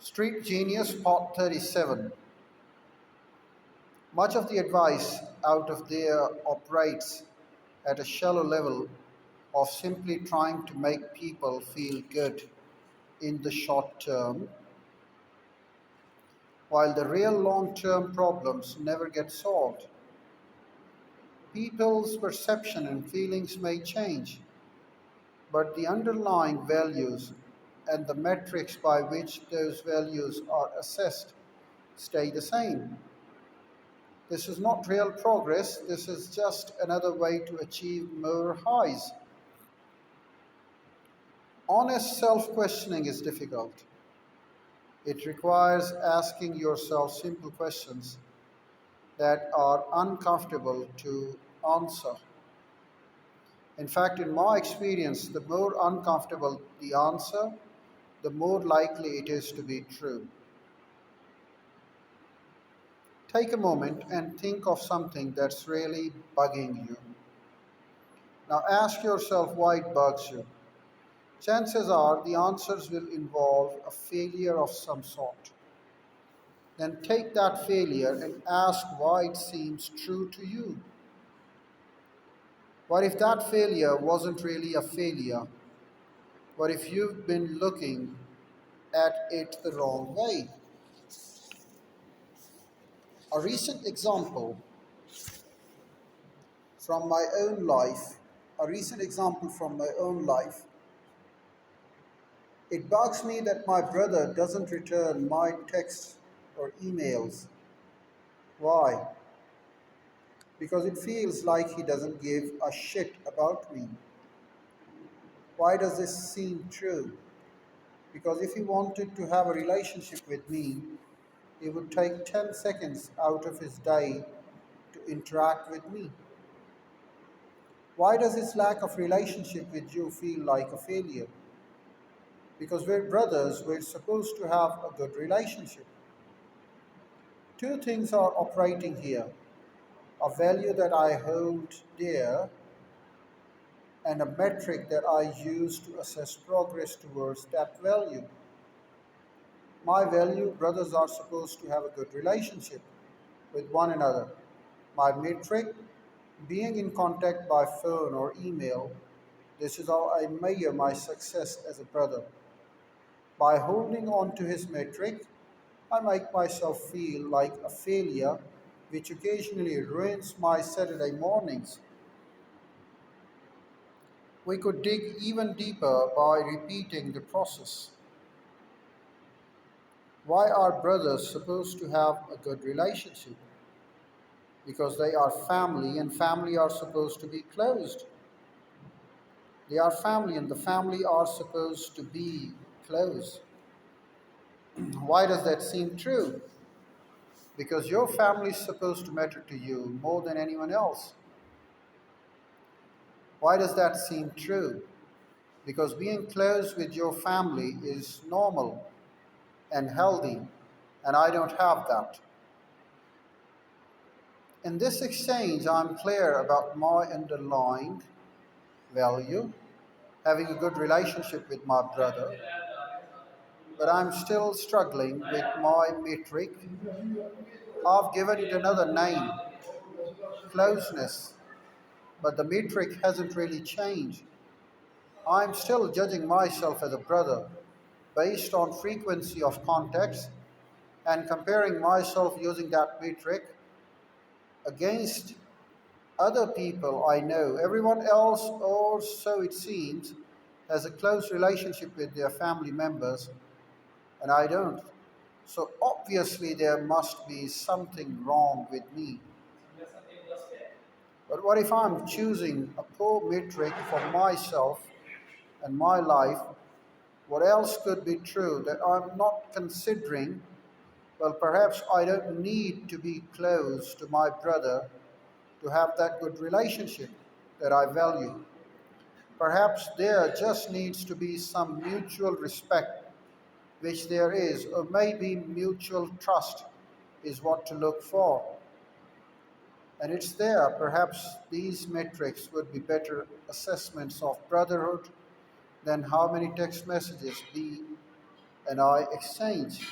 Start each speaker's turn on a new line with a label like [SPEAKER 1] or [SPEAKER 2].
[SPEAKER 1] Street Genius, Part 37. Much of the advice out of there operates at a shallow level of simply trying to make people feel good in the short term, while the real long term problems never get solved. People's perception and feelings may change, but the underlying values and the metrics by which those values are assessed stay the same. This is not real progress, this is just another way to achieve more highs. Honest self questioning is difficult. It requires asking yourself simple questions that are uncomfortable to answer. In fact, in my experience, the more uncomfortable the answer, the more likely it is to be true. Take a moment and think of something that's really bugging you. Now ask yourself why it bugs you. Chances are the answers will involve a failure of some sort. Then take that failure and ask why it seems true to you. What if that failure wasn't really a failure? What if you've been looking at it the wrong way? A recent example from my own life, a recent example from my own life. It bugs me that my brother doesn't return my texts or emails. Why? Because it feels like he doesn't give a shit about me. Why does this seem true? Because if he wanted to have a relationship with me, he would take 10 seconds out of his day to interact with me. Why does his lack of relationship with you feel like a failure? Because we're brothers, we're supposed to have a good relationship. Two things are operating here: a value that I hold dear and a metric that I use to assess progress towards that value. My value: brothers are supposed to have a good relationship with one another. My metric: being in contact by phone or email. This is how I measure my success as a brother. By holding on to his metric, I make myself feel like a failure, which occasionally ruins my Saturday mornings. We could dig even deeper by repeating the process. Why are brothers supposed to have a good relationship? Because they are family, and family are supposed to be closed. They are family, and the family are supposed to be close. Why does that seem true? Because your family is supposed to matter to you more than anyone else. Why does that seem true? Because being close with your family is normal and healthy, and I don't have that. In this exchange, I'm clear about my underlying value, having a good relationship with my brother, but I'm still struggling with my metric. I've given it another name: closeness, but the metric hasn't really changed. I'm still judging myself as a brother based on frequency of contacts and comparing myself using that metric against other people I know. Everyone else, or so it seems, has a close relationship with their family members, and I don't. So obviously, there must be something wrong with me. But what if I'm choosing a poor metric for myself and my life? What else could be true that I'm not considering? Well, perhaps I don't need to be close to my brother to have that good relationship that I value. Perhaps there just needs to be some mutual respect, which there is, or maybe mutual trust is what to look for. And it's there. Perhaps these metrics would be better assessments of brotherhood than how many text messages and I exchange.